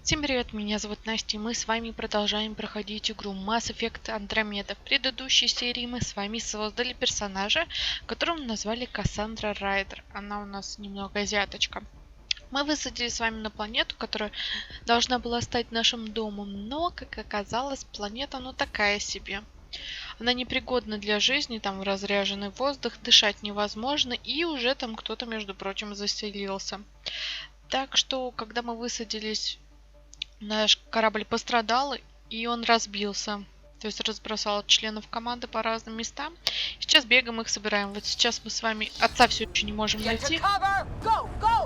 Всем привет, меня зовут Настя, и мы с вами продолжаем проходить игру Mass Effect Andromeda. В предыдущей серии мы с вами создали персонажа, которого назвали Кассандра Райдер. Она у нас немного азиаточка. Мы высадили с вами на планету, которая должна была стать нашим домом, но, как оказалось, планета, ну, такая себе. Она непригодна для жизни, там разряженный воздух, дышать невозможно, и уже там кто-то, между прочим, заселился. Так что, когда мы высадились, наш корабль пострадал, и он разбился. То есть разбросал членов команды по разным местам. Сейчас бегаем их собираем. Вот сейчас мы с вами отца все еще не можем найти.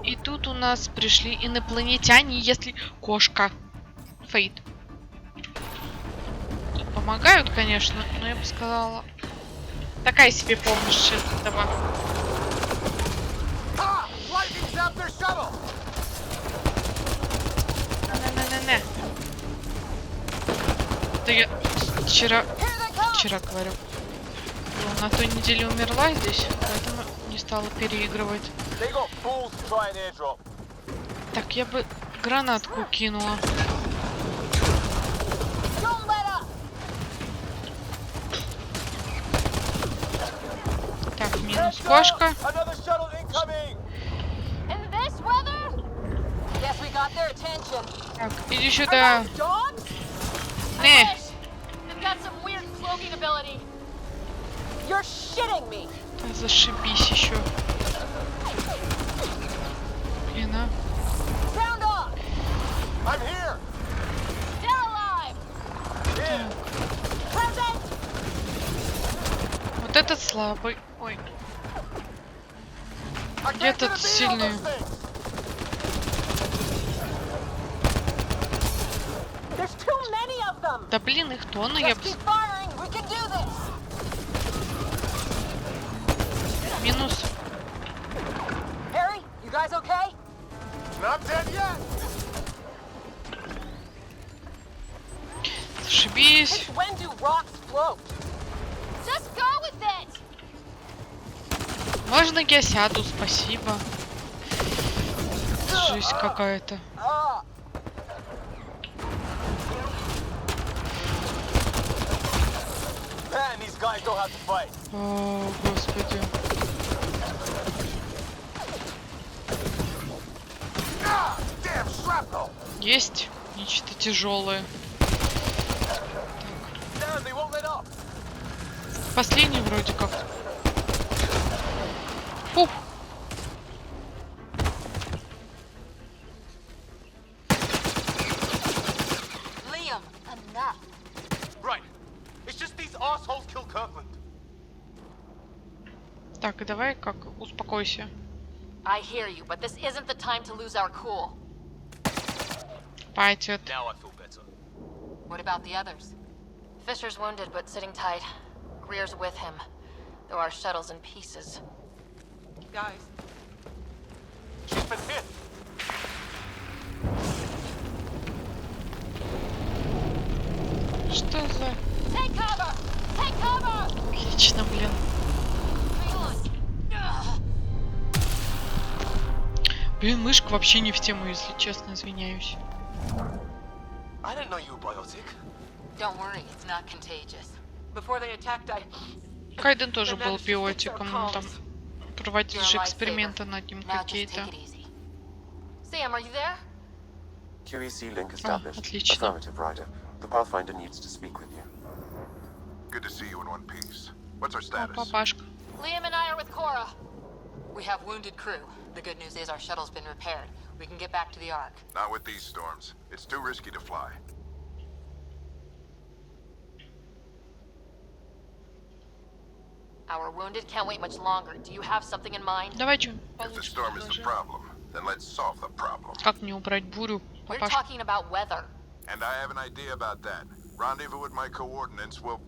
И тут у нас пришли инопланетяне, если... Кошка. Фейт. Тут помогают, конечно, но я бы сказала... Такая себе помощь этого. Не-не-не-не. Да я вчера говорю, на той неделе умерла здесь, поэтому не стала переигрывать. Так, я бы гранатку кинула. Так, минус кошка. Так, иди сюда. Не. Да зашибись еще. Блин, а. Вот этот слабый. Ой. Где этот сильный? Да блин, их тонны, я бы... Минус. Зашибись. Можно я сяду, спасибо. Жесть какая-то. О, господи. Есть нечто тяжелое. Так. Последний вроде как. Фу. Так, давай как успокойся. I hear you, but this isn't the time to lose our cool. Пойдет. Now I feel better. What about the others? Fisher's wounded, but sitting tight. Greer's with him, though our shuttle's in pieces. Guys, she's been hit. Что за... Take cover! Take cover! Отлично, блин. Блин, мышка вообще не в тему, если честно, извиняюсь. I didn't know you were biotic. Don't worry, it's not contagious. Before they attacked, Кайден тоже был биотиком, ну, там проводили же эксперименты над ним какие-то. Sam, are you there? QEC link established. Отлично. Affirmative, Ryder. The Pathfinder needs to speak with you. Good to see you in one piece. What's our О, status? папашка. Liam and I are with Cora. We have wounded crew. The good news is our shuttle's been repaired. We can get back to the Ark. Not with these storms. It's too risky to fly. Our wounded can't wait much longer. Do you have something in mind? Давай что If the storm is the problem, then let's solve the problem. Как мне убрать бурю, We're папашка? talking about weather. And I have an idea about that. Rendezvous with my coordinates will...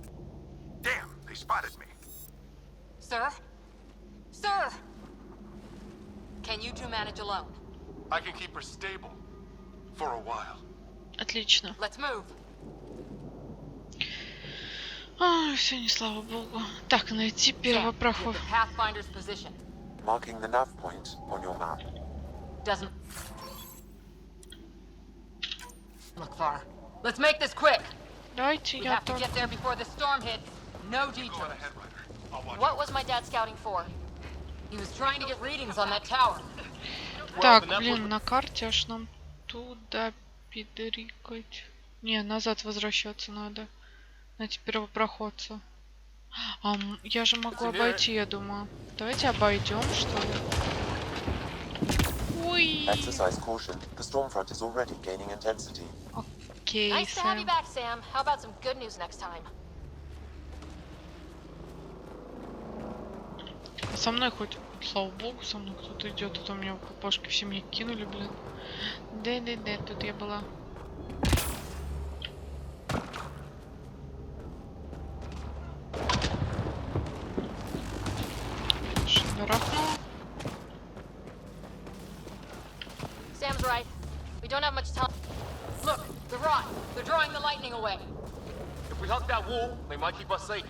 Damn, they spotted me. Sir? Sir! Can you two manage alone? I can keep her stable for a while. Отлично. Let's move. Ай, все, не слава богу. Так, найти первопроход. Pathfinder's position. Marking the nav point on your map. Doesn't. look far. Let's make this quick. Давайте We я have to тоже. get there before the storm hits. No Go detours. on ahead, Ryder. I'll watch What was my dad scouting for? He was trying to get readings on that tower. Так, блин, на карте аж нам туда пидорикать. Не, назад возвращаться надо. Найти первопроходца. Я же могу обойти, я думаю. Давайте обойдем, что ли. Ой. Exercise caution. The storm front is already gaining intensity. Окей, Nice to have you Сэм. back, Sam. How about some good news next time? Со мной хоть, слава богу, со мной кто-то идет, а то меня папашки все меня кинули, блин. Да, тут я была. Шарахнула. Sam's right. We don't have much time. Look, the rod. They're drawing the lightning away. If we hug that wall, they might keep us safe.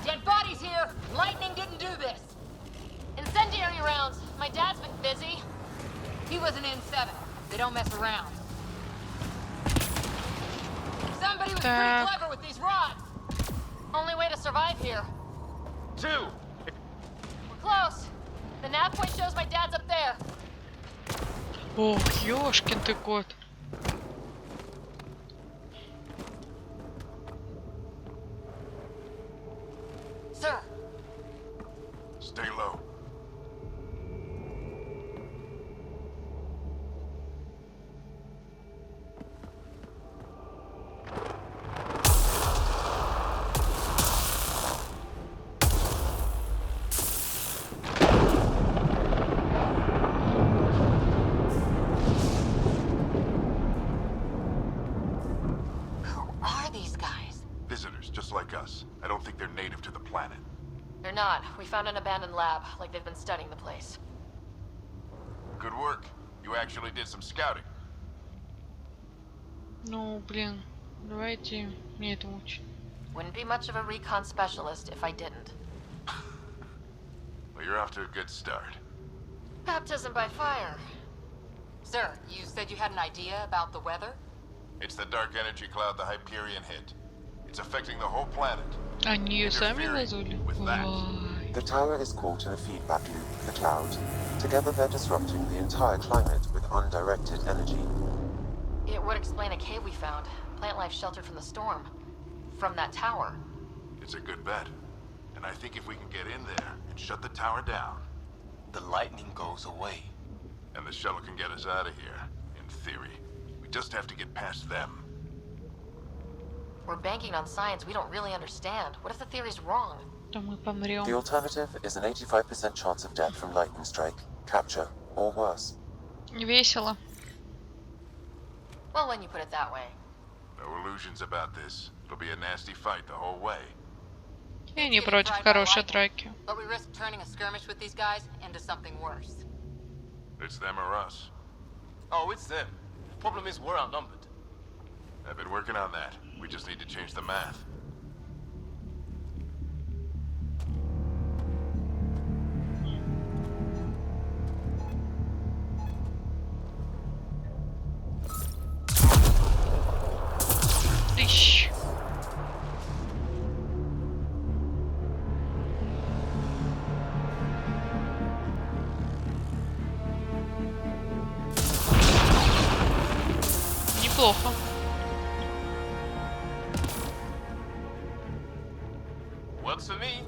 Dead bodies here. Lightning didn't do this. Incendiary rounds. My dad's been busy. He was an N7. They don't mess around. Somebody was pretty clever with these rods. Only way to survive here. 2! We're close. The nav point shows my dad's up there. Ох, ёшкин ты кот. Sir, Stay low. who are these guys? Visitors, just like us. I don't think they're native to the planet. They're not. We found an abandoned lab, like they've been studying the place. Good work. You actually did some scouting. Ну, блин, давайте мне это учить. Wouldn't be much of a recon specialist if I didn't. Well, you're off to a good start. Baptism by fire. Sir, you said you had an idea about the weather? It's the dark energy cloud the Hyperion hit. It's affecting the whole planet. Они ее сами Interfering вызвали? with that. Вай. The tower is caught in a feedback loop with the cloud. Together they're disrupting the entire climate with undirected energy. It would explain a cave we found. Plant life sheltered from the storm. From that tower. It's a good bet. And I think if we can get in there and shut the tower down, The lightning goes away. and the shuttle can get us out of here, in theory. We just have to get past them. We're banking on science we don't really understand. What if the theory's wrong? То мы помрем. The alternative is an 85% chance of death from lightning strike, capture, or worse. Весело. Well, when you put it that way. No illusions about this. It'll be a nasty fight the whole way. Я не против хорошей драки. But we risk turning a skirmish with these guys into something worse. It's them or us. Oh, it's them. Problem is, we're outnumbered. I've been working on that. We just need to change the math. Тыщ. Неплохо. Works for me.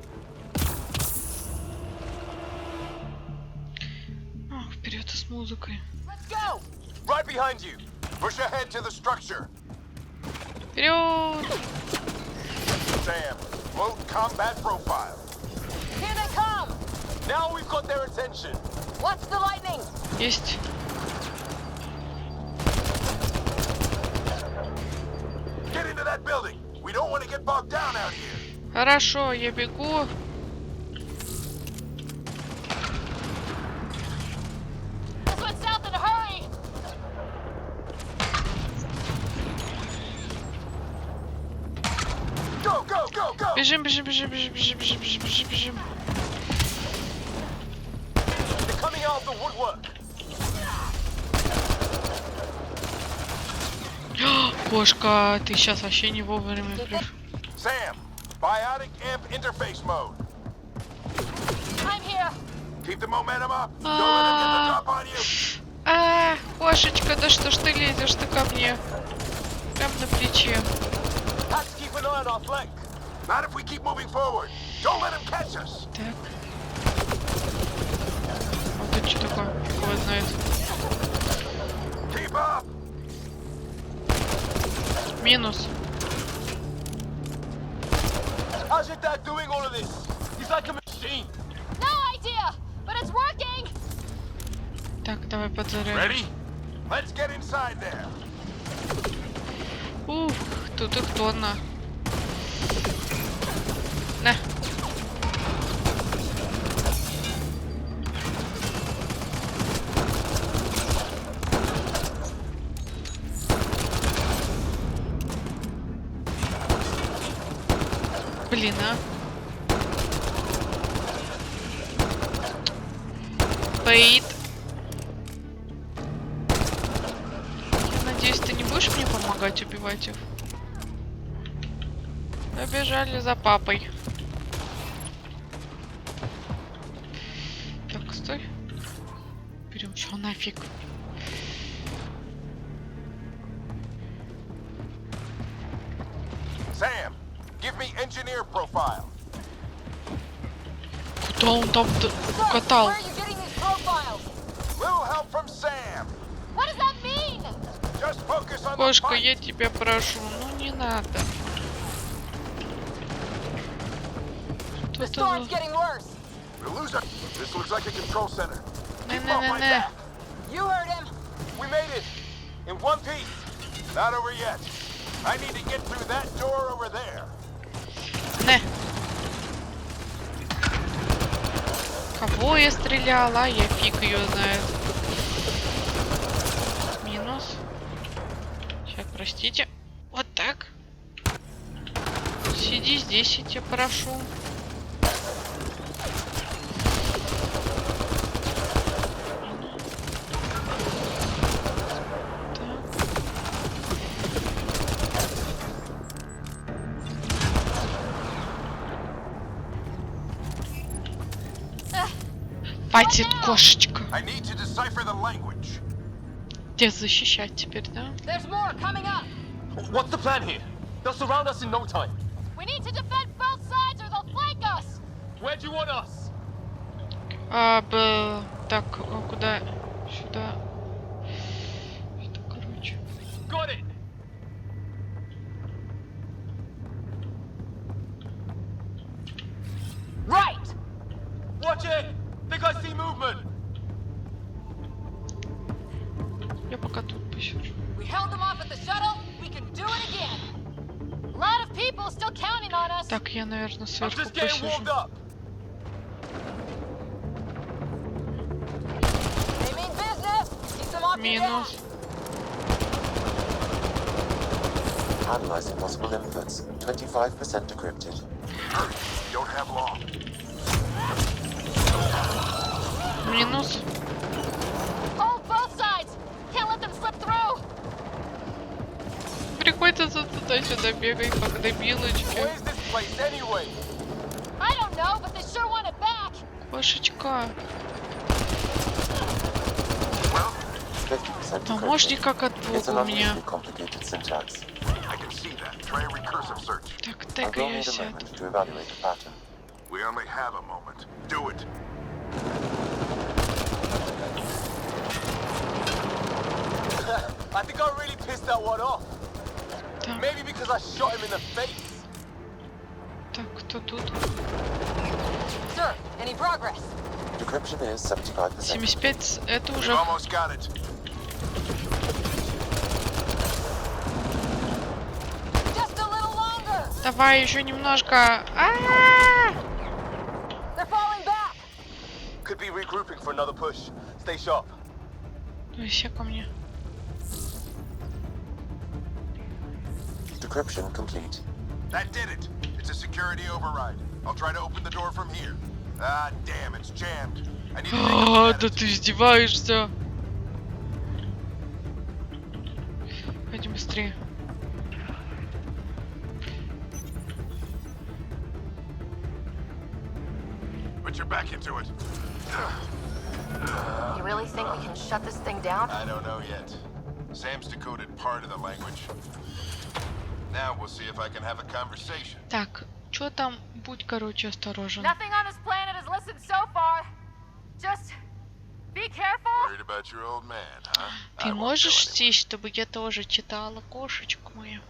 Вперед с музыкой. Let's go! Right behind you. Push ahead to the structure. Вперед! Sam, float combat profile. Here they come! Now we've got their attention. Watch the lightning! Есть. Get into that building. We don't want to get bogged down out here. Хорошо, я бегу. This went south in a hurry! Go, go, go, go! Бежим, бежим, бежим, бежим, бежим, бежим, бежим, бежим, бежим. They're coming coming out of the woodwork. Кошка, ты сейчас вообще не вовремя пришел. Sam, biotic amp interface mode. I'm here. Keep the momentum up. Don't let him get the drop on you. Кошечка, да что ж ты лезешь ты ко мне? Прям на плече. Have to keep an eye on our flank. Not if we keep moving forward. Don't let him catch us. Так. А тут что такое? Кого знает? Keep up. Минус. How's your dad doing all of this? He's like a machine. No idea, but it's working. Так, давай подзарядим. Ready? Let's get inside there. Ух, тут их тонна. На. Блин, а. Бейт. Я надеюсь, ты не будешь мне помогать убивать их? Побежали за папой. Так, стой. Берем что нафиг. Sam, give me engineer profile. Куда он там катал? Where are you getting these profiles? Little help from Sam. What does that mean? Just focus on the Кошка, fight. я тебя прошу, ну не надо. The storm's getting worse. We lose our... This looks like a control center. Keep Не, off не, my не. back. You heard him. We made it. In one piece. Not over yet. I need to get through that door over there. Не. Кого я стреляла? Я фиг ее знает. Минус. Сейчас, простите. Вот так. Сиди здесь, я тебя прошу. Хватит, кошечка. I need to decipher the language. Тебя защищать теперь, да? There's more coming up. What's the plan here? They'll surround us in no time. We need to defend both sides or they'll flank us. Where do you want us? Так, куда? Сюда. Что, короче. Got it. Right. Watch it. Think I see movement. Я пока тут посижу. We held them off at the shuttle. We can do it again. A lot of people still counting on us. Так, я, наверное, I'm сверху just getting посижу. warmed up. They mean business. Keep them off your Минус. back. Analyzing possible inputs. 25% decrypted. Hurry. You don't have long. Минус. Hold both sides. Can't let them slip through. Приходится туда-сюда бегать, как дебилочки. Where's this place anyway? I don't know, but they sure want it back. Кошечка. 50% Помощника как от It's an бога у меня. unusually complicated syntax. I can see that. Try a recursive search. Так, I will тегай need a сяду. moment to evaluate the pattern. We only have a moment. Do it. I think I really pissed that one off. Так, Maybe because I shot him in the face. так, кто тут? Sir, any progress? Decryption is 75%. 75, это We've уже... almost got it. Just a little longer. Давай еще немножко. They're falling back. Could be regrouping for another push. Stay sharp. Ну и все ко мне. Decryption complete. That did it. It's a security override. I'll try to open the door from here. Ah, damn, it's jammed. I need to take a look at Да it. ты издеваешься. Пойдем быстрее. Put your back into it. You really think we can shut this thing down? I don't know yet. Sam's decoded part of the language. Now we'll see if I can have a conversation. Так, чё там? Будь, короче, осторожен. Nothing on this planet has listened so far. Just be careful. Worried about your old man, huh? I Ты won't можешь tell anyone. сесть, чтобы я тоже читала, кошечка моя?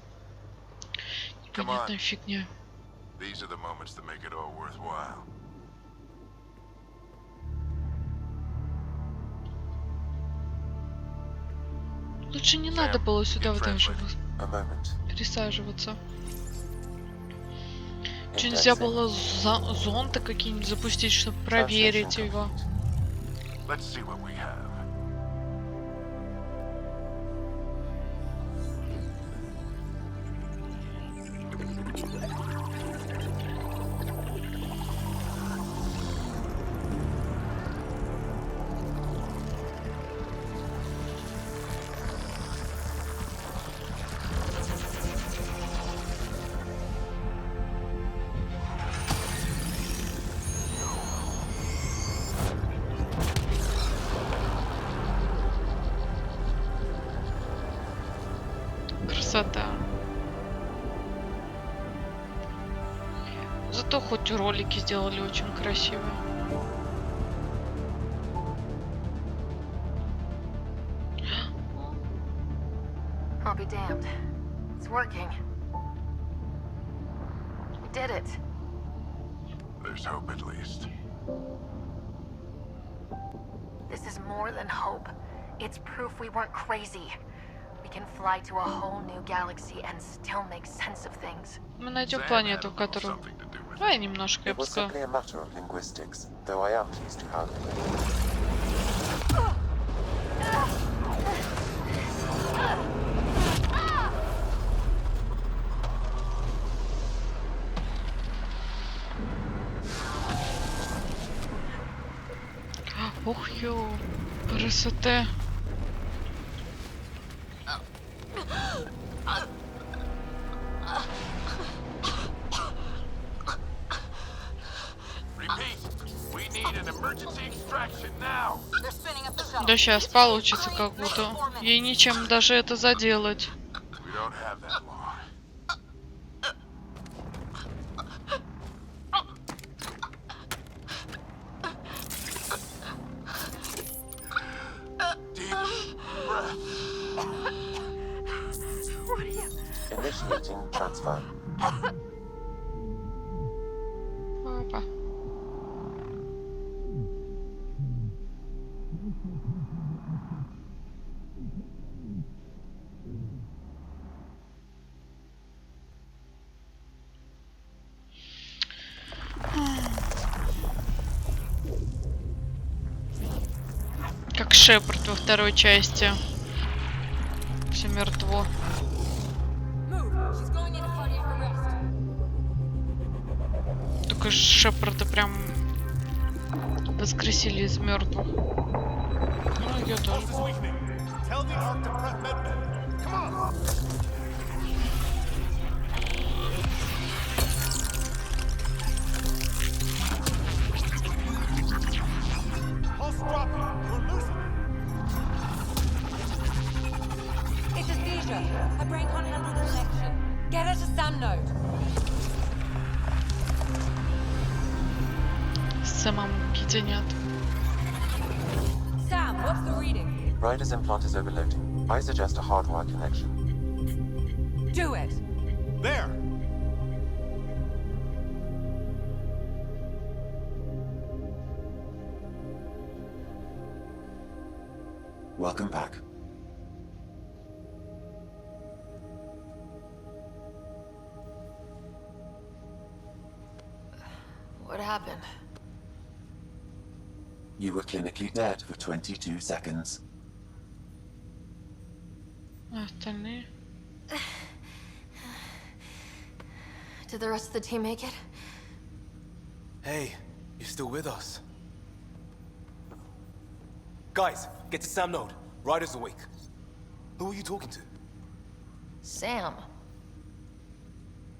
Come on. Непонятная фигня. These are the moments that make it all worthwhile. Лучше не надо было сюда get вот так же friendly. A moment. пересаживаться. Че нельзя было зонты какие-нибудь запустить, чтобы проверить его? Let's see what we have. Красота. Зато хоть ролики сделали очень красивые. I'll be damned. It's working. We did it. There's hope at least. This is more than hope. It's proof we weren't crazy. We can fly to a whole new galaxy and still make sense of things. Мы найдем Sam had планету, a в little которую... something to do with it. Давай немножко, я It бы was сказала. simply a matter of linguistics, though I am pleased to have it. Ух, ё, красота. Repeat. We need an emergency extraction now. They're spinning up the shuttle. Да сейчас получится как будто. Ей ничем даже это заделать. We don't have that long. Deep breath. What are you? Initiating transfer. Папа. Как Шепард во второй части. Все мертво. Move. She's going into cardiac arrest. Только Шепарда прям воскресили из мертвых. Ну, ее тоже. Tell the Ark to prep medbay. Come on! Pulse dropping. We're losing it. It's a seizure. Her brain can't handle the connection. Get her to Sam node. Самому объединят. Sam, what's the reading? Rider's implant is overloading. I suggest a hardwire connection. Do it. There! Welcome back. What happened? You were clinically dead for 22 seconds. А остальные? Did the rest of the team make it? Hey, you're still with us. Guys, get to Sam Node. Ryder's awake. Who are you talking to? Sam.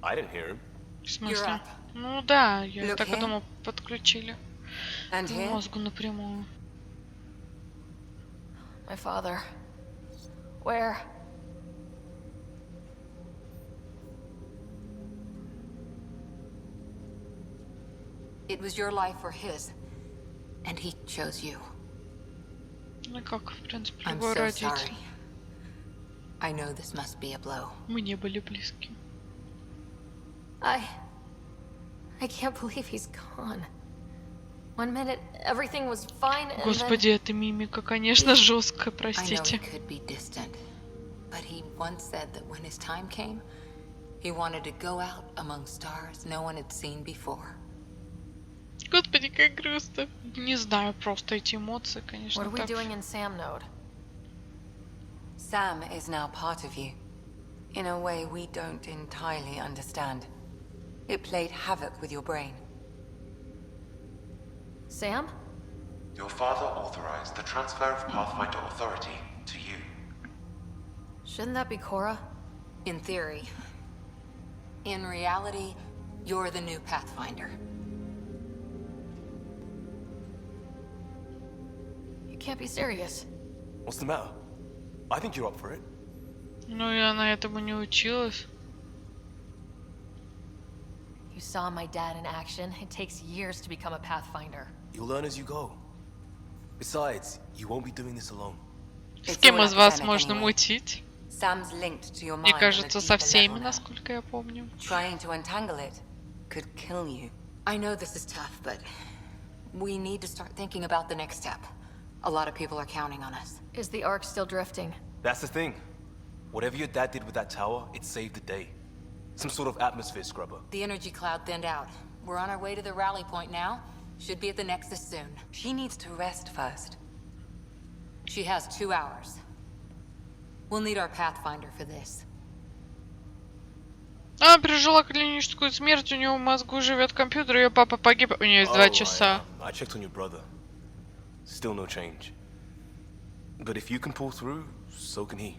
I didn't hear him. В смысле? up. Ну да, я Look так и here. думал, подключили And к here, мозгу напрямую. my father. Where? It was your life or his, and he chose you. Ну как, в принципе, I'm любой so родитель. sorry. I know this must be a blow. Мы не были близки. I can't believe he's gone. One minute everything was fine, and Господи, эта мимика, конечно, жесткая, then... I know he простите. could be distant, but he once said that when his time came, he wanted to go out among stars no one had seen before. Господи, как грустно. Не знаю, просто эти эмоции, конечно, What are we так. doing in Sam Node? Sam is now part of you, in a way we don't entirely understand. It played havoc with your brain. Sam? Your father authorized the transfer of Pathfinder authority to you. Shouldn't that be Cora? In theory. In reality, you're the new Pathfinder. You can't be serious. What's the matter? I think you're up for it. Ну, и она этому не училась. You saw my dad in action. It takes years to become a Pathfinder. You'll learn as you go. Besides, you won't be doing this alone. С кем из вас можно мутить? Sam's linked to your Мне mind кажется, со on a deeper всеми, level now. насколько я помню. Trying to untangle it could kill you. I know this is tough, but we need to start thinking about the next step. A lot of people are counting on us. Is the Ark still drifting? That's the thing. Whatever your dad did with that tower, it saved the day. Some sort of atmosphere scrubber. The energy cloud thinned out. We're on our way to the rally point now. Should be at the Nexus soon. She needs to rest first. She has 2 hours. We'll need our Pathfinder for this. Она пережила клиническую смерть, у него в мозгу живет компьютер, ее папа погиб, у нее есть 2 часа. I checked on your brother. Still no change. But if you can pull through, so can he.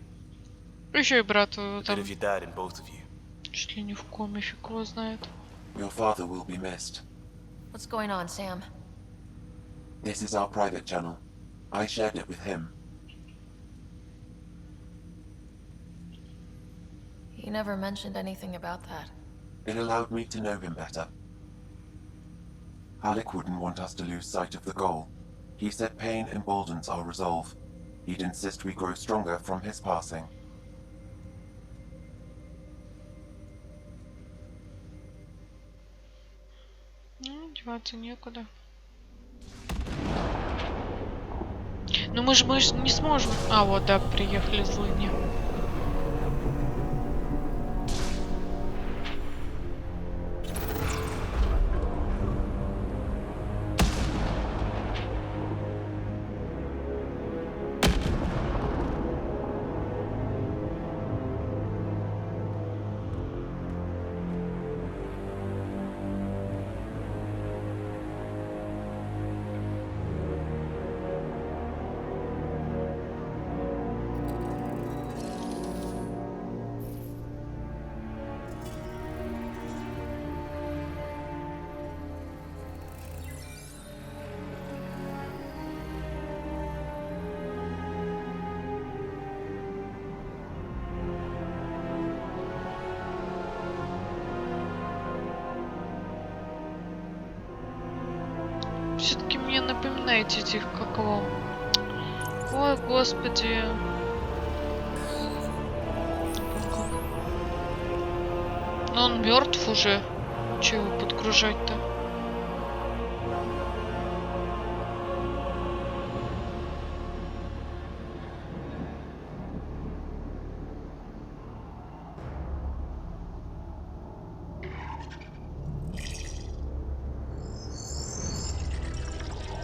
Еще и брату A bit там of your dad in both of you. чуть ли не в коме, фиг его знает. Your father will be missed. What's going on, Sam? This is our private channel. I shared it with him. He never mentioned anything about that. It allowed me to know him better. Alec wouldn't want us to lose sight of the goal. He said pain emboldens our resolve. He'd insist we grow stronger from his passing. Ну, деваться некуда. Ну мы же не сможем. А, вот, да, приехали злыдни. Все-таки мне напоминаете этих, как его. Ой, господи. Но он мертв уже. Чего его подгружать-то?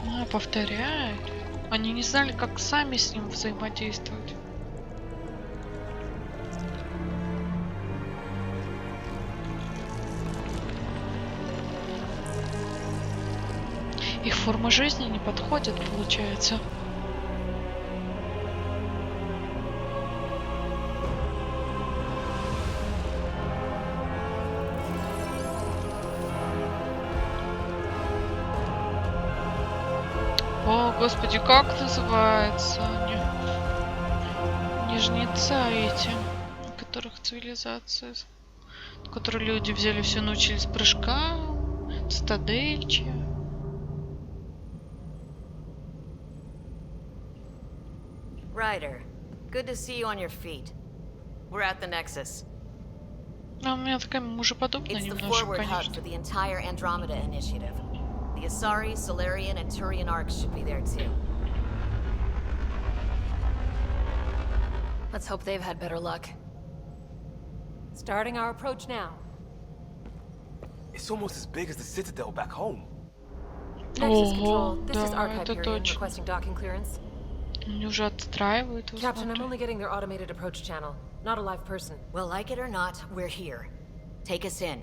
А, повторяют. Они не знали, как сами с ним взаимодействовать. Их форма жизни не подходит, получается. О, господи, как называется? Не жнеца эти, у которых цивилизация, которые люди взяли, все научились прыжкам, стадельчи. Ryder, good to see you on your feet. We're at the Nexus. А у меня такая мужеподобная It's the немножко, forward hub конечно. for the entire Andromeda initiative. The Asari, Solarian, and Turian arcs should be there too. Let's hope they've had better luck. Starting our approach now. It's almost as big as the Citadel back home. Nexus Ого, Control, this is да, Archive это Period точно. requesting docking clearance. Они уже отстраивают. вот Captain, I'm смотри. only getting their automated approach channel, not a live person. Well, like it or not, we're here. Take us in.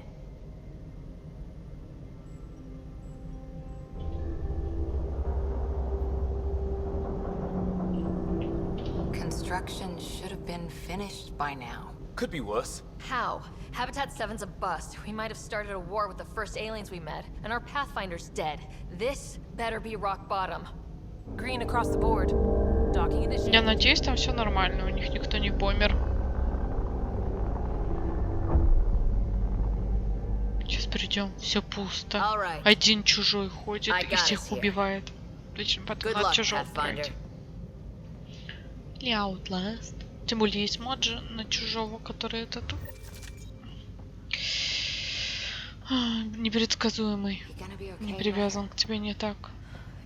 Construction should have been finished by now. Could be worse. How? Habitat 7's a bust. We might have started a war with the first aliens we met, and our Pathfinder's dead. This better be rock bottom. Green across the board. Docking Я initiative. надеюсь, там все нормально, у них никто не помер. Сейчас придем, все пусто. Alright. Один чужой ходит I и got всех us here. убивает. Отлично, потом Good надо luck, чужого Pathfinder. брать. Или Outlast. Тем более есть мод же на чужого, который этот непредсказуемый. You gonna be okay, Не Ryder? привязан к тебе не так.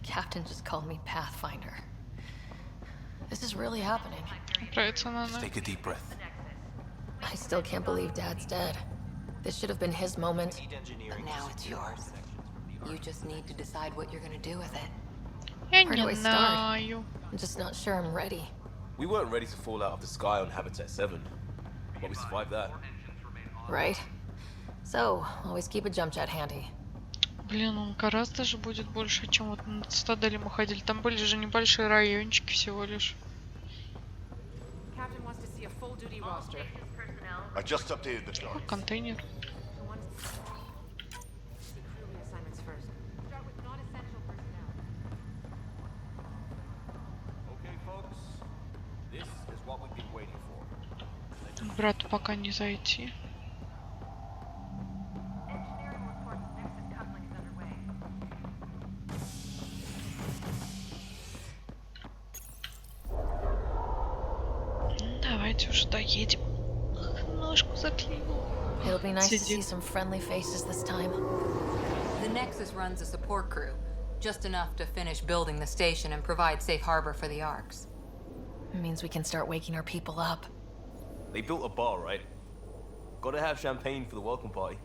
Captain just called me Pathfinder. This is really happening. Отправиться на Take a deep breath. I still can't believe Dad's dead. This should have been his moment. But now it's yours. You just need to decide what you're gonna do with it. Я Where do I не start? знаю. I'm just not sure I'm ready. We weren't ready to fall out of the sky on Habitat 7, but we survived that. Right? So, always keep a jump jet handy. Блин, он гораздо же будет больше, чем вот на Цитадели мы ходили. Там были же небольшие райончики всего лишь. Captain wants to see a full duty roster. I just updated the chart. Контейнер. Assignments first. Start with non-essential personnel. Okay, folks. This is what we've been waiting for. Брату пока не зайти. Давайте уже доедем. Ножку заклеил. It'll be nice to see Сидит. some friendly faces this time. The Nexus runs a support crew, just enough to finish building the station and provide safe harbor for the arcs. It means we can start waking our people up. They built a bar, right? Gotta have champagne for the welcome party.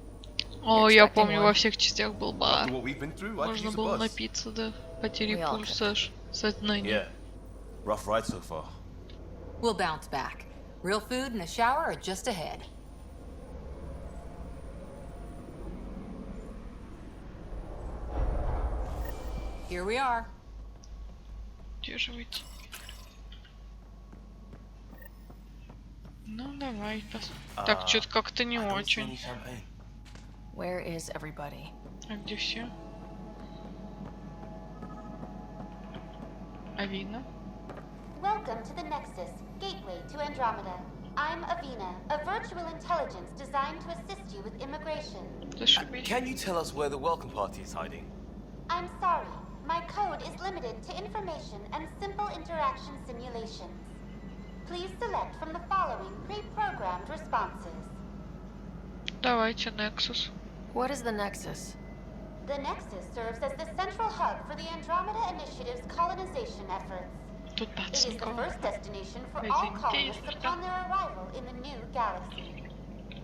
О, я expecting помню, one. во всех частях был бар. After what we've been through, I could Можно use a было buzz. напиться до потери We all пульса, аж сознания. Yeah. Rough ride so far. We'll bounce back. Real food and a shower are just ahead. Here we are. Удерживайте. Ну, давай. Так, что-то как-то не I don't see any очень. champagne. Where is everybody? А где все? Авина? Welcome to the Nexus, gateway to Andromeda. I'm Avina, a virtual intelligence designed to assist you with immigration. Зашибись. Can you tell us where the welcome party is hiding? I'm sorry, my code is limited to information and simple interaction simulations. Please select from the following pre-programmed responses. Давайте, Nexus. What is the Nexus? The Nexus serves as the central hub for the Andromeda Initiative's colonization efforts. Тут It бац, is the никого. first destination for Извините, all colonists если что. upon their arrival in the new galaxy.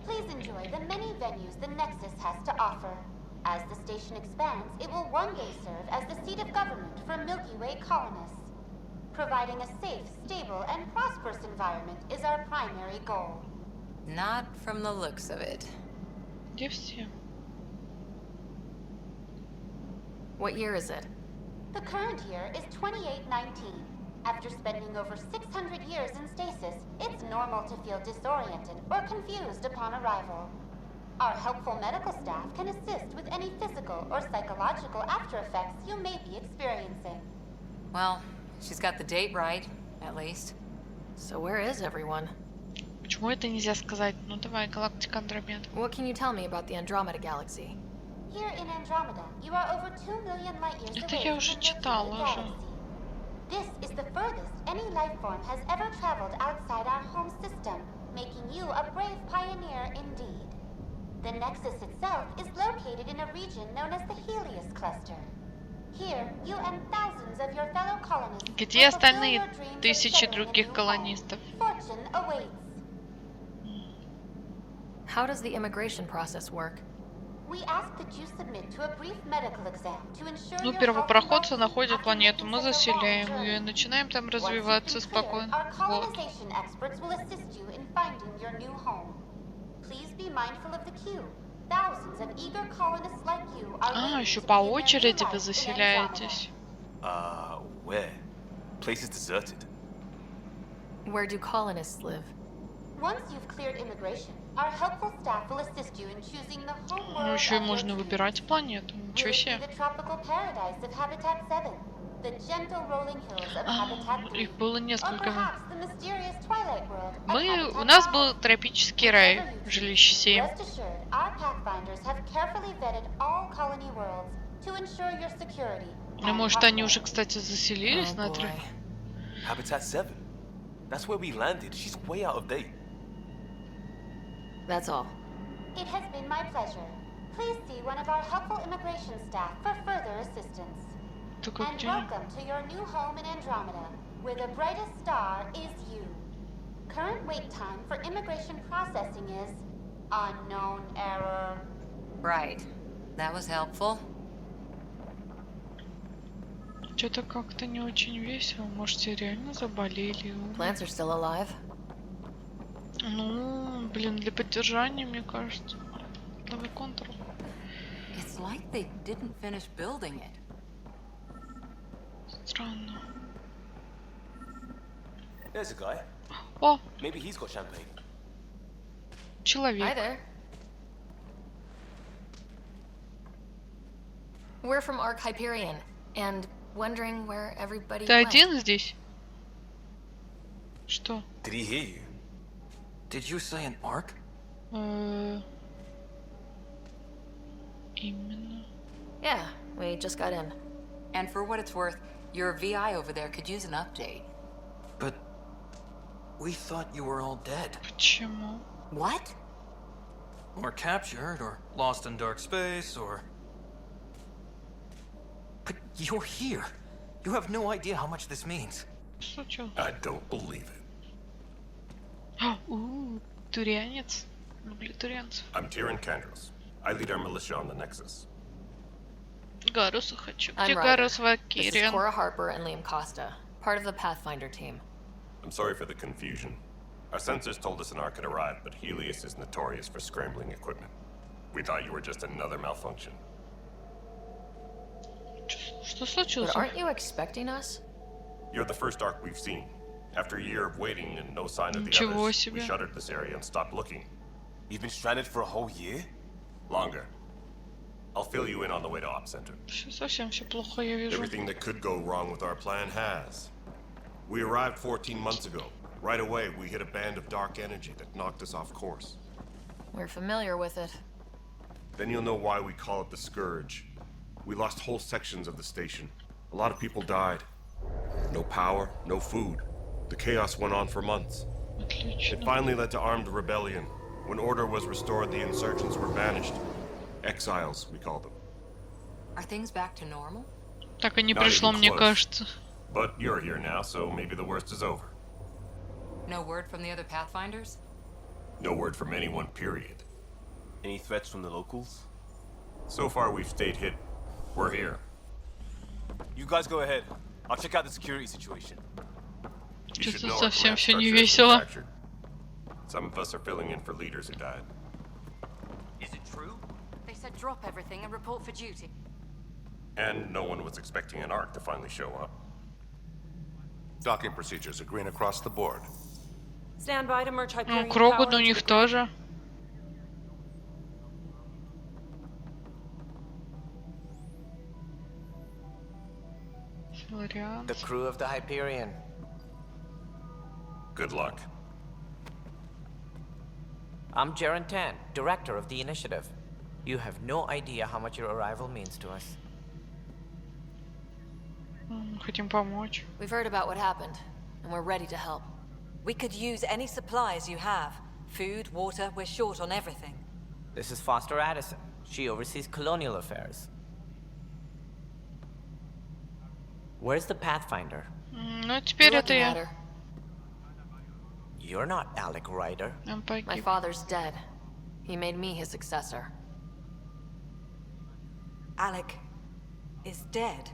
Please enjoy the many venues the Nexus has to offer. As the station expands, it will one day serve as the seat of government for Milky Way colonists. Providing a safe, stable, and prosperous environment is our primary goal. Not from the looks of it. Где все? What year is it? The current year is 2819. After spending over 600 years in stasis, it's normal to feel disoriented or confused upon arrival. Our helpful medical staff can assist with any physical or psychological after effects you may be experiencing. Well, she's got the date right, at least. So where is everyone? Почему это нельзя сказать? Ну давай, галактика Андромеда. What can you tell me about the Andromeda galaxy? Here in Andromeda, you are over 2 million light years Это away я from уже the Milky читала Way уже. galaxy. This is the furthest any life form has ever traveled outside our home system, making you a brave pioneer indeed. The Nexus itself is located in a region known as the Helios Cluster. Here, you and thousands of your fellow colonists Где will fulfill остальные your dreams of тысячи settling a других new колонистов? home. Fortune awaits. How does the immigration process work? We ask that you submit to a brief medical exam to ensure Ну, your первопроходцы health and находят well-being планету, after мы making such a long заселяем ее и journey. начинаем там Once you've развиваться been cleared, спокойно. our Вот. colonization experts will assist you in finding your new home. Please be mindful of the queue. Thousands of eager colonists like you are А, waiting еще to по begin their new очереди вы life in заселяетесь. Where? Place is deserted. Where do colonists live? Once you've cleared immigration, our helpful staff will assist you in choosing the home Ну, world еще и of your можно dreams. выбирать планету. Will Ничего it be себе. the tropical paradise of Habitat 7, the gentle rolling hills of Habitat 3, Их было or несколько. perhaps the mysterious twilight world of У Habitat нас 5? был тропический рай, жилище 7. Rest assured, our pathfinders have carefully vetted all colony worlds to ensure your security. Ну, and может, они prosperity. уже, кстати, заселились на boy. Habitat 7. That's where we landed. She's way out of date. That's all. It has been my pleasure. Please see one of our helpful immigration staff for further assistance. Только And где? welcome to your new home in Andromeda, where the brightest star is you. Current wait time for immigration processing is unknown error. Right. That was helpful. Что-то как-то не очень весело. Может, все реально заболели? Plants are still alive. Ну, блин, для поддержания, мне кажется. Давай контур. It's like they didn't finish building it. Странно. There's a guy. О, Maybe he's got champagne. Hi человек. there. We're from Ark Hyperion, and wondering where everybody Ты went. один здесь? Что? Did he hear you? Did you say an arc? Именно. Yeah, we just got in. And for what it's worth, your VI over there could use an update. But we thought you were all dead. Почему? What? Or captured, or lost in dark space, or... But you're here. You have no idea how much this means. Что случилось? I don't believe it. Турянец. Люблю турянцев. I'm Tyrion Kandros. I lead our militia on the Nexus. Гаруса хочу. I'm Где Ryder. Гарус This is Вакириан? Cora Harper and Liam Costa, part of the Pathfinder team. I'm sorry for the confusion. Our sensors told us an Ark had arrived, but Helios is notorious for scrambling equipment. We thought you were just another malfunction. Что But случилось? aren't you expecting us? You're the first Ark we've seen. After a year of waiting and no sign of the Ничего others, себе. we shuttered this area and stopped looking. You've been stranded for a whole year? Longer. I'll fill you in on the way to Op Center. Совсем все плохо, я вижу. Everything that could go wrong with our plan has. We arrived 14 months ago. Right away, we hit a band of dark energy that knocked us off course. We're familiar with it. Then you'll know why we call it the Scourge. We lost whole sections of the station. A lot of people died. No power, no food. The chaos went on for months. It Отлично. finally led to armed rebellion. When order was restored, the insurgents were banished. Exiles, we call them. Are things back to normal? Так и не Not пришло, even мне close. кажется. But you're here now, so maybe the worst is over. No word from the other Pathfinders? No word from anyone, period. Any threats from the locals? So far, we've stayed hidden. We're here. You guys go ahead. I'll check out the security situation. You should Что-то know our совсем command всё не structure has been весело. fractured. Some of us are filling in for leaders who died. Is it true? They said drop everything and report for duty. And no one was expecting an Ark to finally show up. Docking procedures are green across the board. Stand by to merge Ну, Hyperion Крогу power у into них the grid. тоже. Вариант. The crew of the Hyperion. Good luck. I'm Jaren Tan, director of the initiative. You have no idea how much your arrival means to us. Хотим помочь. We've heard about what happened, and we're ready to help. We could use any supplies you have. Food, water, we're short on everything. This is Foster Addison. She oversees colonial affairs. Where's the Pathfinder? Ну, теперь это я. You're not Alec Ryder. My father's dead. He made me his successor. Alec is dead.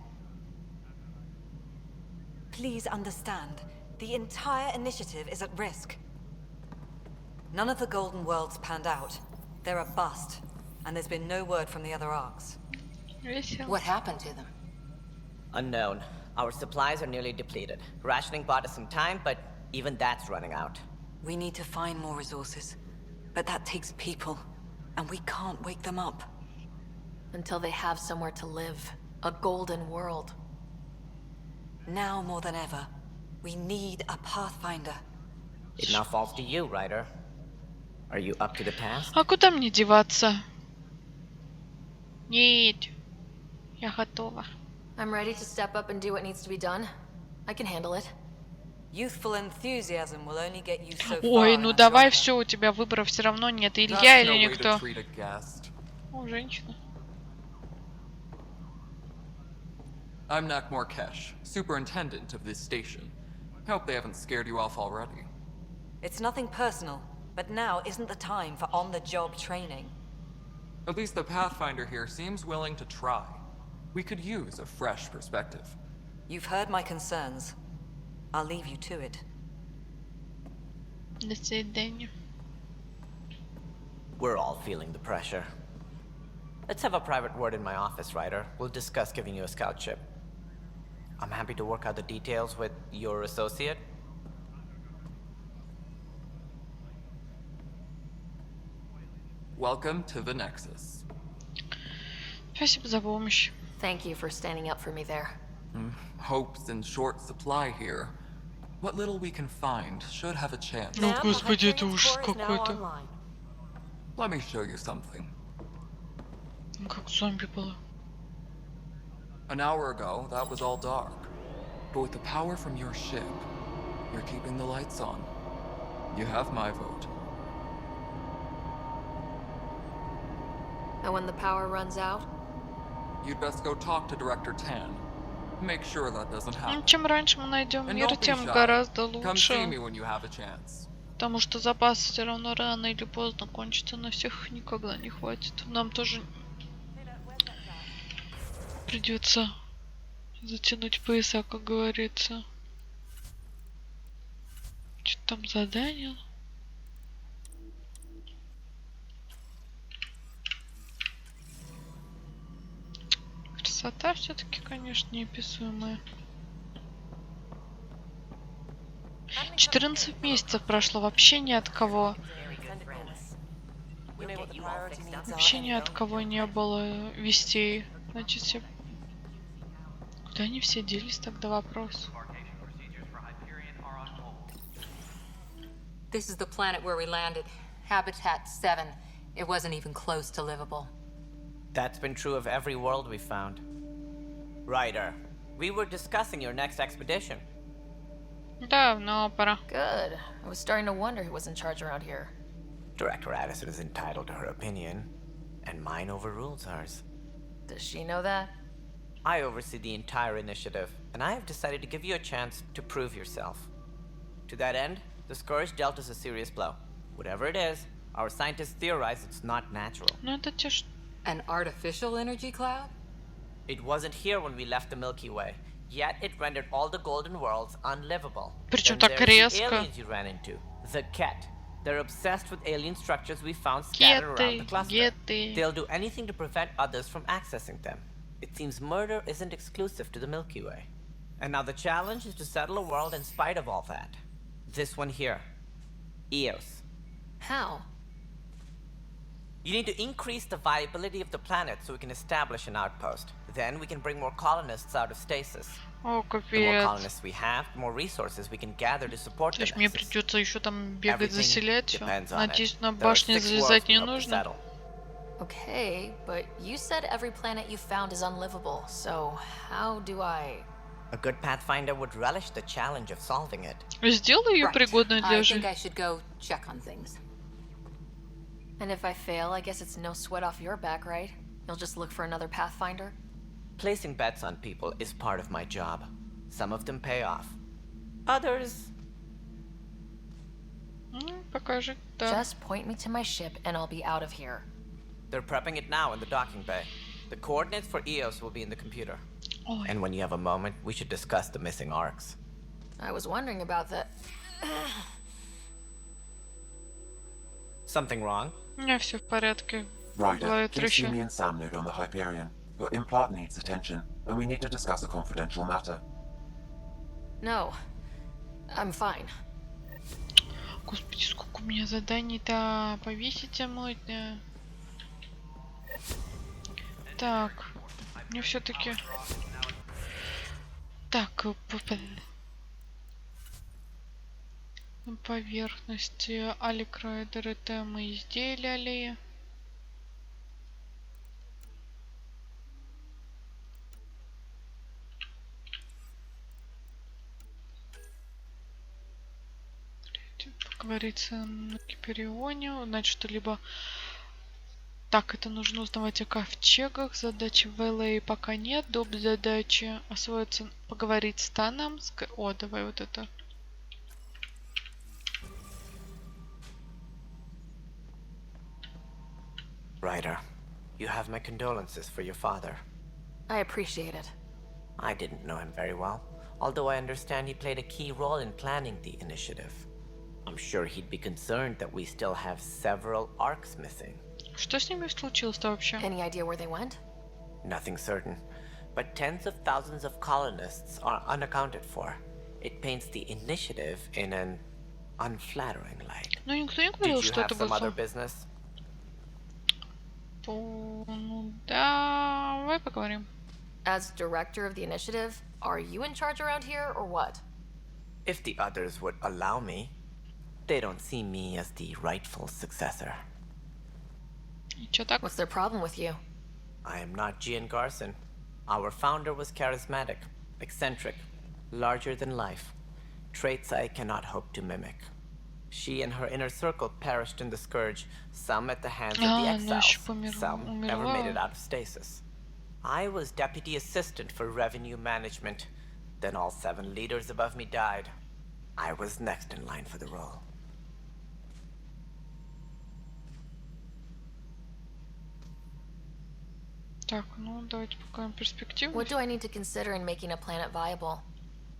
Please understand, the entire initiative is at risk. None of the Golden Worlds panned out. They're a bust, and there's been no word from the other arcs. What happened to them? Unknown. Our supplies are nearly depleted. Rationing bought us some time, but even that's running out. We need to find more resources, but that takes people, and we can't wake them up. Until they have somewhere to live. A golden world. Now more than ever, we need a Pathfinder. It now falls to you, Ryder. Are you up to the task? А куда мне деваться? Нет. Я готова. I'm ready to step up and do what needs to be done. I can handle it. Youthful enthusiasm will only get you so far. Ой, ну давай, все, у тебя выбора все равно нет. Или я, или никто. О, женщина. I'm Nak Morkesh, superintendent of this station. Hope they haven't scared you off already. It's nothing personal, but now isn't the time for on-the-job training. At least the Pathfinder here seems willing to try. We could use a fresh perspective. You've heard my concerns. I'll leave you to it. До свидания. We're all feeling the pressure. Let's have a private word in my office, Ryder. We'll discuss giving you a scout ship. I'm happy to work out the details with your associate. Welcome to the Nexus. Спасибо за помощь. Thank you for standing up for me there. Hope's in short supply here. What little we can find should have a chance. Ну, господи, это ужас какой-то. Let me show you something. Как зомби было. An hour ago, that was all dark. But with the power from your ship, you're keeping the lights on. You have my vote. And when the power runs out? You'd best go talk to Director Tan. Make sure that doesn't happen. Чем раньше мы найдем And мир, don't be тем shy. гораздо Come see лучше. me when you have a chance. Потому что запас все равно рано или поздно кончится, на всех никогда не хватит. Нам тоже придется затянуть пояса, как говорится. Что там задание? Красота все-таки, конечно, неописуемая. 14 месяцев прошло, вообще ни от кого. Вообще ни от кого не было вестей. Значит, все... Куда они все делись, тогда вопрос. This is the planet where we landed. Habitat 7. It wasn't even close to livable. That's been true of every world we've found. Ryder, we were discussing your next expedition. Давно пора. Good. I was starting to wonder who was in charge around here. Director Addison is entitled to her opinion, and mine overrules hers. Does she know that? I oversee the entire initiative, and I have decided to give you a chance to prove yourself. To that end, the Scourge dealt us a serious blow. Whatever it is, our scientists theorize it's not natural. An artificial energy cloud? It wasn't here when we left the Milky Way, yet it rendered all the Golden Worlds unlivable. Причем Then так there's the резко. aliens you ran into, the Ket. They're obsessed with alien structures we found scattered around the cluster. They'll do anything to prevent others from accessing them. It seems murder isn't exclusive to the Milky Way. And now the challenge is to settle a world in spite of all that. This one here. Eos. How? You need to increase the viability of the planet so we can establish an outpost. Then we can bring more colonists out of stasis. О, The more капец. colonists we have, the more resources we can gather to support То the есть мне nexus. придется еще там бегать, Everything заселять всё. depends on it. Надеюсь, на There are башни 6 залезать worlds we не hope to нужно. settle. Okay, but you said every planet you found is unlivable, so how do I... A good Pathfinder would relish the challenge of solving it. Сделаю ее Right. пригодной для I think жизни. I should go check on things. And if I fail, I guess it's no sweat off your back, right? You'll just look for another Pathfinder? Placing bets on people is part of my job. Some of them pay off. Others... Покажи, да. Just point me to my ship and I'll be out of here. They're prepping it now in the docking bay. The coordinates for EOS will be in the computer. Ой. And when you have a moment, we should discuss the missing arcs. I was wondering about that. Something wrong? У меня все в порядке. Ryder, Бывает please see трещин. me and Sam node on the Hyperion. Your implant needs attention, and we need to discuss a confidential matter. No, I'm fine. Господи, сколько у меня заданий-то. Повесите мой... Так. Мне все-таки... Так. На поверхности Аликрайдер это мы сделали. Говорится на Киперионе, значит, либо так, это нужно узнавать о ковчегах, задачи в ЛА пока нет, доп. Задачи освоиться, поговорить с Таном, о, давай вот это. Ryder, you have my condolences for your father. I appreciate it. I didn't know him very well, although I understand he played a key role in planning the initiative. I'm sure he'd be concerned that we still have several arcs missing. Что с ними случилось-то вообще? Any idea where they went? Nothing certain, but tens of thousands of colonists are unaccounted for. It paints the initiative in an unflattering light. Ну, никто не говорил, Did you что have это some other было... business? Ну, давай поговорим. As director of the initiative, are you in charge around here or what? If the others would allow me. They don't see me as the rightful successor. What's their problem with you? I am not Gian Garson. Our founder was charismatic, eccentric, larger than life. Traits I cannot hope to mimic. She and her inner circle perished in the Scourge, some at the hands of the exiles, some never made it out of stasis. I was deputy assistant for revenue management. Then all 7 leaders above me died. I was next in line for the role. Так, ну давайте покажем перспективу. What do I need to consider in making a planet viable?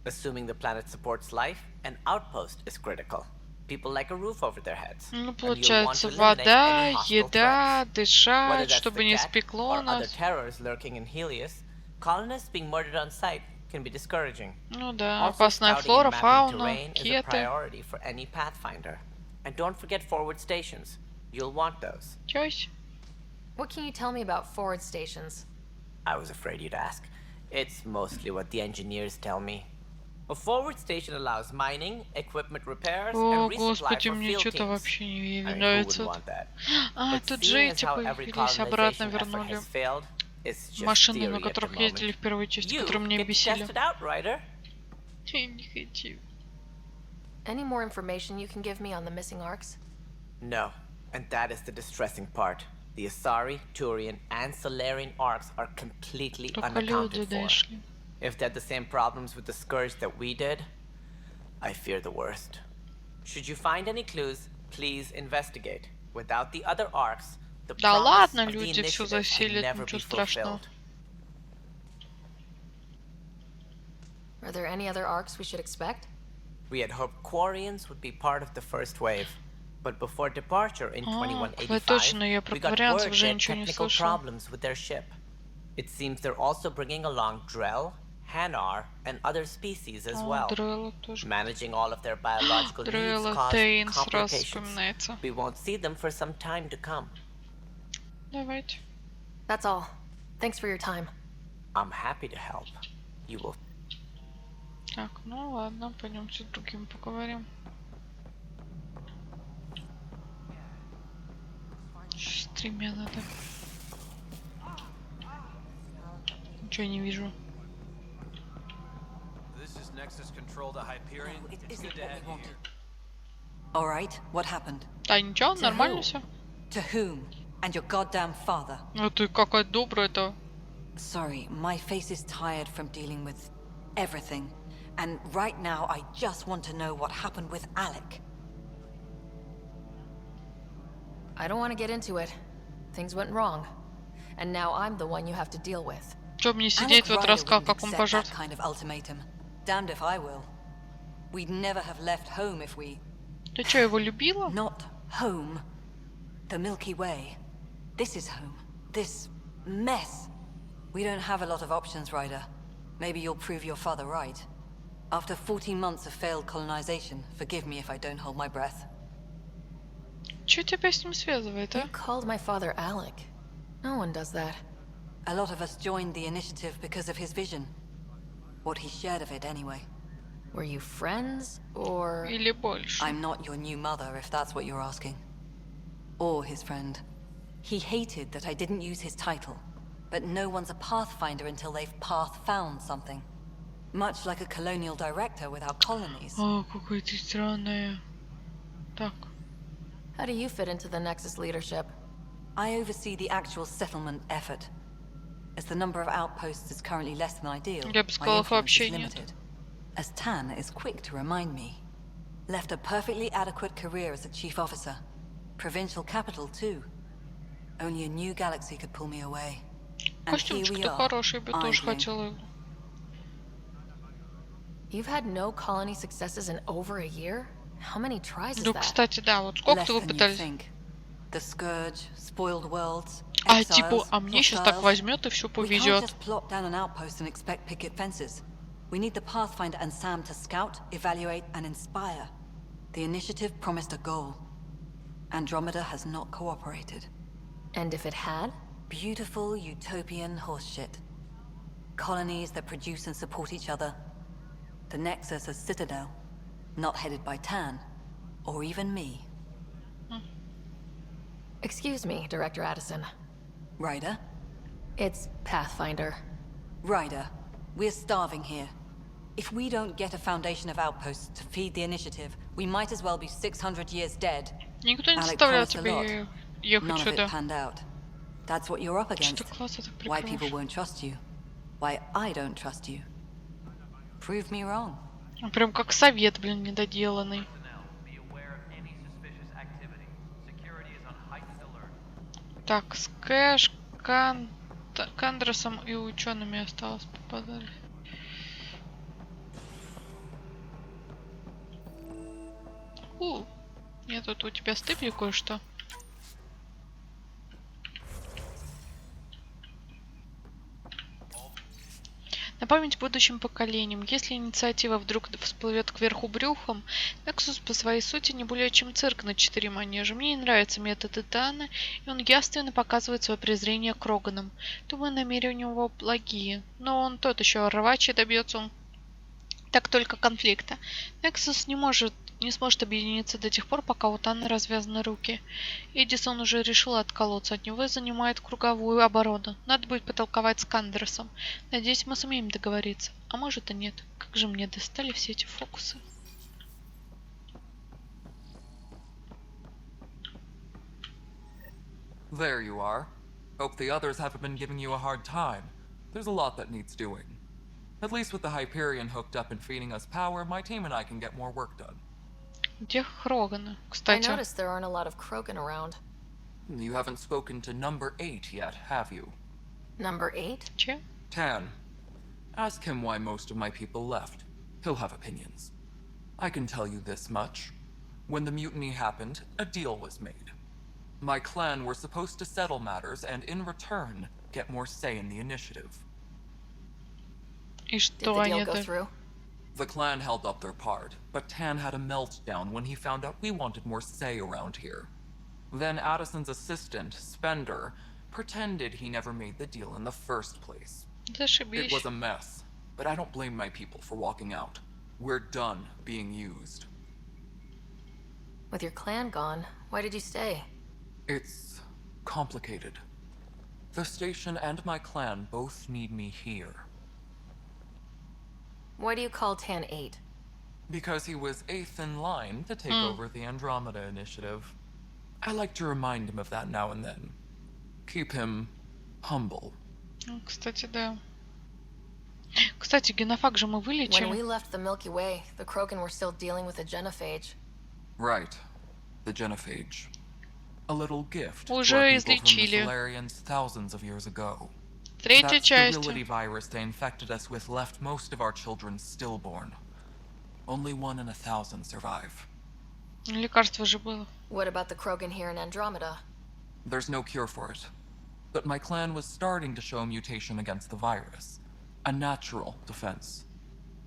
Assuming the planet supports life, an outpost is critical. People like a roof over their heads. Ну, получается, вода, еда, дышать, чтобы не спекло нас. Other terrors lurking in Helios, colonists being murdered on sight can be discouraging. Ну да, опасная флора, фауна, кеты. Priority for any Pathfinder. And don't forget forward stations. You'll want those. Choice. What can you tell me about forward stations? I was afraid you'd ask. It's mostly what the engineers tell me. A forward station allows mining, equipment repairs, and resupply for field teams. Вообще не I mean, who нравится. wouldn't want that? А, тут же эти появились, обратно вернули. Машины, на которых ездили в первой части, которые меня бесили. Я не хочу. Any more information you can give me on the missing arcs? No, and that is the distressing part. The Asari, Turian, and Solarian arcs are completely unaccounted for. If they had the same problems with the Scourge that we did, I fear the worst. Should you find any clues, please investigate. Without the other arcs, the promise of the initiative can never be fulfilled. Are there any other arcs we should expect? We had hoped Quarians would be part of the first wave. But before departure in 2185, we got word they had technical problems with their ship. It seems they're also bringing along Drell, Hanar, and other species as well. Managing all of their biological needs causes complications. We won't see them for some time to come. Давайте. That's all. Thanks for your time. I'm happy to help. You will. Так, ну ладно, пойдемте с другим поговорим. С тремя надо. Ничего не вижу. All right, what happened? Да ничего, нормально все. To whom? And your goddamn father. Ну ты какая добрая-то. Sorry, my face is tired from dealing with everything. And right now, I just want to know what happened with Alec. I don't want to get into it. Things went wrong. And now I'm the one you have to deal with. Что мне сидеть, вот рассказал, как он пожар. Kind of ultimatum. Damned if I will. We'd never have left home if we... Ты что, его любила? Not home. The Milky Way. This is home. This mess. We don't have a lot of options, Ryder. Maybe you'll prove your father right. After 14 months of failed colonization, forgive me if I don't hold my breath. Что тебя с ним связывает, а? You called my father Alec. No one does that. A lot of us joined the initiative because of his vision. What he shared of it, anyway. Were you friends, or...? Или больше. I'm not your new mother, if that's what you're asking. Or his friend. He hated that I didn't use his title. But no one's a pathfinder until they've path-found something. Much like a colonial director without colonies. О, какая ты странная. Так. How do you fit into the Nexus leadership? I oversee the actual settlement effort. As the number of outposts is currently less than ideal, Я бы сказала, my influence вообще is нет. limited. As Tan is quick to remind me. Left a perfectly adequate career as a chief officer. Provincial capital, too. Only a new galaxy could pull me away. And here we Костюмчик-то are, хороший, бы тоже idling. хотела. You've had no colony successes in over a year? How many tries is Ну, that? кстати, да, вот сколько-то вы Less than you пытались. think. The Scourge, spoiled worlds, А exiles, типа, а мне сейчас так hostiles. возьмет и все We can't повезет. just plop down an outpost and expect picket fences. We need the Pathfinder and Sam to scout, evaluate, and inspire. The initiative promised a goal. Andromeda has not cooperated. And if it had? Beautiful utopian horseshit. Colonies that produce and support each other. The Nexus a citadel, not headed by Tan, or even me. Excuse me, Director Addison. Ryder? It's Pathfinder. Ryder, we're starving here. If we don't get a foundation of outposts to feed the initiative, we might as well be 600 years dead. Никто не Alec заставлял promised a тебя lot. ехать None of сюда. it panned out. That's what you're up against. Что-то классно так Why people прикроешь. won't trust you. Why I don't trust you. Prove me wrong. Прям как совет, блин, недоделанный. Так, с Кэш, Кандросом и учеными осталось попадали. Нет, тут у тебя стыпли кое-что. Напомнить будущим поколениям, если инициатива вдруг всплывет кверху брюхом, Nexus по своей сути не более чем цирк на 4 манежа. Мне не нравится метод Титана, и он явственно показывает свое презрение к Роганам. Думаю, намерения у него благие, но он тот еще рвач, и добьется он так только конфликта. Nexus не сможет объединиться до тех пор, пока у Тана развязаны руки. Эдисон уже решил отколоться от него и занимает круговую оборону. Надо будет потолковать с Кандросом. Надеюсь, мы сумеем договориться. А может и нет. Как же мне достали все эти фокусы. There you are. Hope the others haven't been giving you a hard time. There's a lot that needs doing. At least with the Hyperion hooked up and feeding us power, my team and I can get more work done. Где Хроганы, I кстати? noticed there aren't a lot of Krogan around. You haven't spoken to number 8 yet, have you? Number 8? Че? Tan. Ask him why most of my people left. He'll have opinions. I can tell you this much. When the mutiny happened, a deal was made. My clan were supposed to settle matters and in return, get more say in the initiative. И Did что the они deal go это... through? The clan held up their part, but Tan had a meltdown when he found out we wanted more say around here. Then Addison's assistant, Spender, pretended he never made the deal in the first place. Зашибись. It was a mess, but I don't blame my people for walking out. We're done being used. With your clan gone, why did you stay? It's complicated. The station and my clan both need me here. Why do you call Tan 8? Because he was 8th in line to take over the Andromeda initiative. I like to remind him of that now and then. Keep him humble. Кстати, да. Кстати, генофаг же мы вылечили. When we left the Milky Way, the Krogan were still dealing with the genophage. Right. The genophage. A little gift Уже to our people from the излечили. Solarians thousands of years ago. Третья That часть. sterility virus they infected us with left most of our children stillborn. Only 1 in 1,000 survive. Лекарство же было. What about the Krogan here in Andromeda? There's no cure for it. But my clan was starting to show mutation against the virus. A natural defense.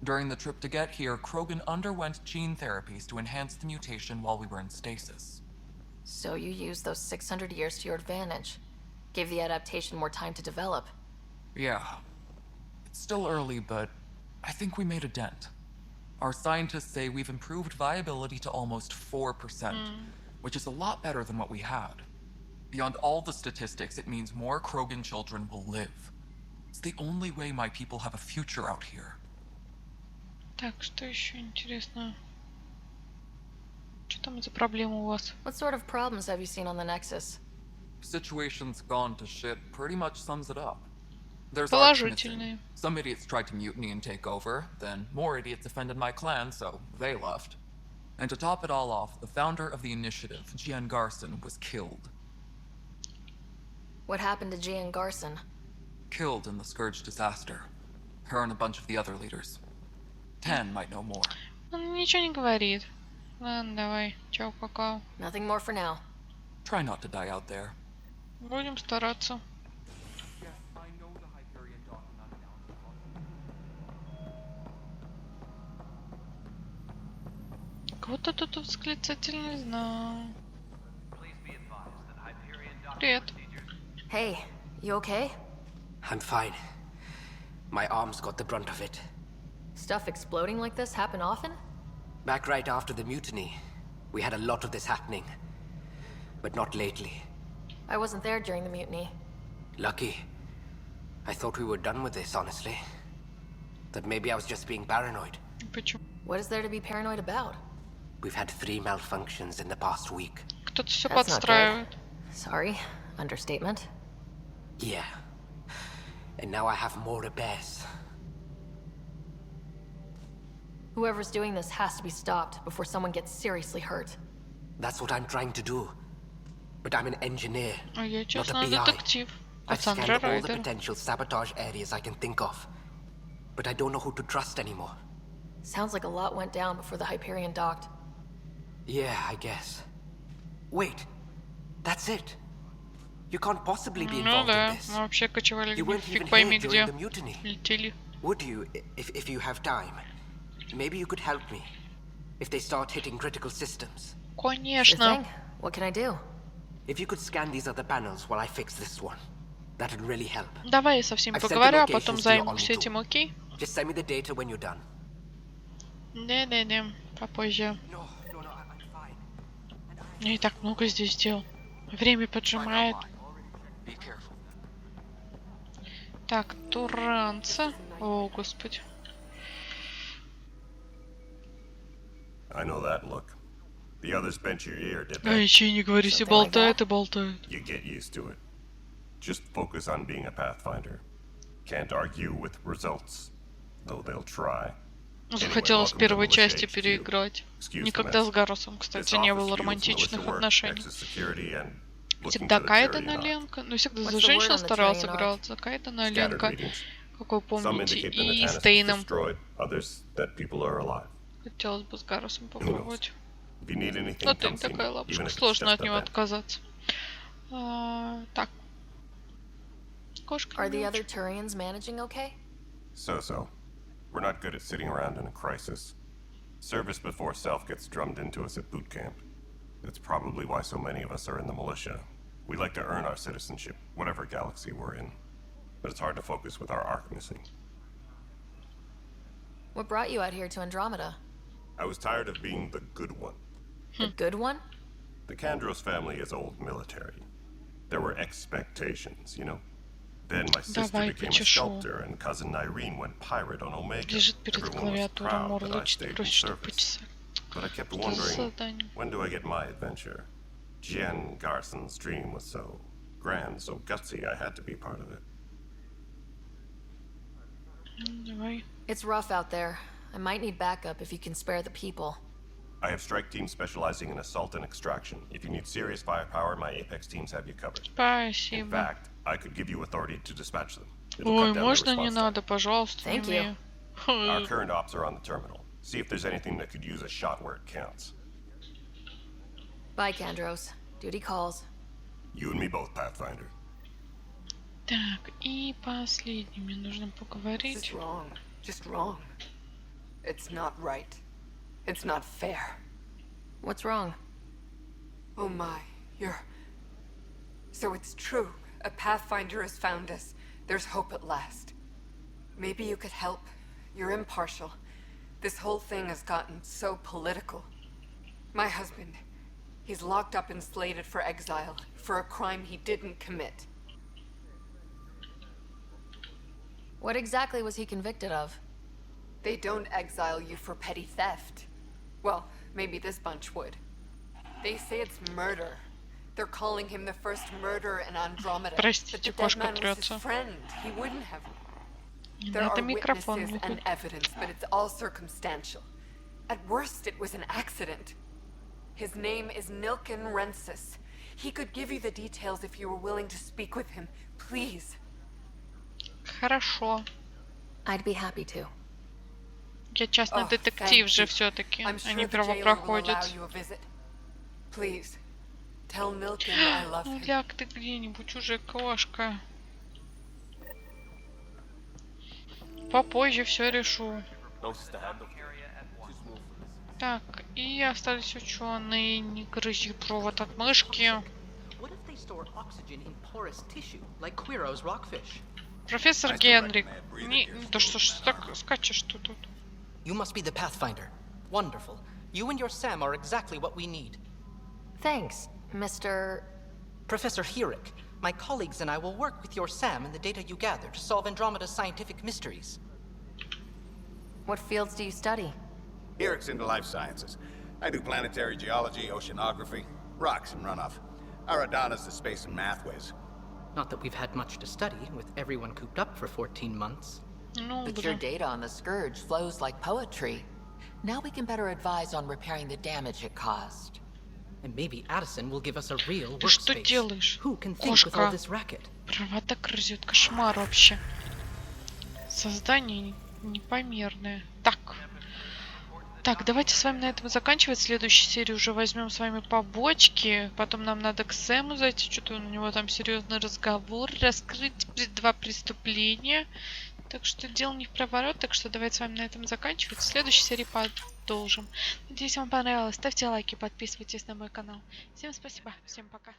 During the trip to get here, Krogan underwent gene therapies to enhance the mutation while we were in stasis. So you used those 600 years to your advantage. Gave the adaptation more time to develop. Yeah. It's still early, but I think we made a dent. Our scientists say we've improved viability to almost 4%, which is a lot better than what we had. Beyond all the statistics, it means more Krogan children will live. It's the only way my people have a future out here. Так, что еще интересно? Что там за проблема у вас? What sort of problems have you seen on the Nexus? Situation's gone to shit pretty much sums it up. There's Положительные. some idiots tried to mutiny and take over, then more idiots offended my clan, so they left. And to top it all off, the founder of the initiative, Gian Garson, was killed. What happened to Gian Garson? Killed in the Scourge disaster. Her and a bunch of the other leaders. Tan might know more. Он ничего не говорит. Ладно, давай. Чао, какао. Nothing more for now. Try not to die out there. Будем стараться. Кого-то тут восклицательный знак. Привет. Hey, you okay? I'm fine. My arms got the brunt of it. Stuff exploding like this happen often? Back right after the mutiny, we had a lot of this happening. But not lately. I wasn't there during the mutiny. Lucky. I thought we were done with this, honestly. That maybe I was just being paranoid. Почему? What is there to be paranoid about? We've had 3 malfunctions in the past week. Кто-то все That's not подстраивает. good. Sorry, understatement. Yeah. And now I have more repairs. Whoever's doing this has to be stopped before someone gets seriously hurt. That's what I'm trying to do. But I'm an engineer, А я, not a честно, PI. детектив. I've scanned Кассандра all the Райдер. potential sabotage areas I can think of. But I don't know who to trust anymore. Sounds like a lot went down before the Hyperion docked. Yeah, I guess. Wait, that's it. You can't possibly be Ну involved да, in this. мы вообще кочевали You weren't фиг even пойми here где. during the mutiny. Летели. Would you, if you have time? Maybe you could help me. If they start hitting critical systems. Sure Конечно. thing. What can I do? If you could scan these other panels while I fix this one, that'd really help. Давай я со всеми I've sent the поговорю, а потом locations to your займусь Omni этим, tool. окей? Just send me the data when you're done. Не-не-не, попозже. Я и так много здесь дел. Время поджимает. Так, туранцы. О, господи. I know that look. The others bent your ear, did А they? еще не говори, все болтают и болтают. You get used to it. Just focus on being a Pathfinder. Can't argue with results, though they'll try. Захотела с первой части переиграть. Никогда с Гарусом, кстати, не было романтичных отношений. Всегда Кайдена Ленка. Ну, всегда за женщину старался играть. За Кайдена Ленка, как вы помните, и с Тейном. Хотелось бы с Гарусом попробовать. Но Тейн такая лапушка, сложно от него отказаться. Так. Кошка. Are the other Turians managing okay? So. We're not good at sitting around in a crisis. Service before self gets drummed into us at boot camp. That's probably why so many of us are in the militia. We like to earn our citizenship, whatever galaxy we're in. But it's hard to focus with our arc missing. What brought you out here to Andromeda? I was tired of being the good one. The good one? The Kandros family is old military. There were expectations, you know? Then my sister became a sculptor, and cousin Irene went pirate on Omega. Everyone was proud that I stayed in service. But I kept wondering, when do I get my adventure? Jen Garson's dream was so grand, so gutsy, I had to be part of it. It's rough out there. I might need backup if you can spare the people. I have strike teams specializing in assault and extraction. If you need serious firepower, my Apex teams have you covered. Спасибо. In fact, I could give you authority to dispatch them. Ой, можно не надо, пожалуйста. Thank you. Our current ops are on the terminal. See if there's anything that could use a shot where it counts. Bye, Kandros. Duty calls. You and me both, Pathfinder. Так, и последними нужно поговорить. Just wrong. Just wrong. It's not right. It's not fair. What's wrong? Oh my, you're... So it's true. A Pathfinder has found us. There's hope at last. Maybe you could help. You're impartial. This whole thing has gotten so political. My husband, he's locked up and slated for exile for a crime he didn't commit. What exactly was he convicted of? They don't exile you for petty theft. Well, maybe this bunch would. They say it's murder. They're calling him the first murderer in Andromeda. But the dead man was his friend. He wouldn't have. There are witnesses and evidence, but it's all circumstantial. At worst, it was an accident. His name is Nilken Rensis. He could give you the details if you were willing to speak with him. Please. Хорошо. I'd be happy to. Я частный детектив же все-таки, а не первопроходец. Please. Tell Nilken I love him. Ну ляг ты где-нибудь уже, кошка. Попозже все решу. Так, и остались ученые. Не грызи провод от мышки. Профессор Генрик. Да что ж так скачешь ты тут? You must be the Pathfinder. Wonderful. You and your Sam are exactly what we need. Thanks, Mr. Professor Herrick. My colleagues and I will work with your Sam and the data you gather to solve Andromeda's scientific mysteries. What fields do you study? Herrick's into life sciences. I do planetary geology, oceanography, rocks and runoff. Aradana's the space and math whiz. Not that we've had much to study, with everyone cooped up for 14 months. But your data on the Scourge flows like poetry. Now we can better advise on repairing the damage it caused. And maybe Addison will give us a real Ты что workspace. делаешь? Who can think with all this racket? Права так грызет, кошмар вообще. Создание непомерное. Так, давайте с вами на этом заканчивать. В следующей серии уже возьмем с вами побочки. Потом нам надо к Сэму зайти. Что-то у него там серьезный разговор. Раскрыть 2 преступления. Так что дело не в проворот. Так что давайте с вами на этом заканчивать. В следующей серии продолжим. Надеюсь, вам понравилось. Ставьте лайки, подписывайтесь на мой канал. Всем спасибо. Всем пока.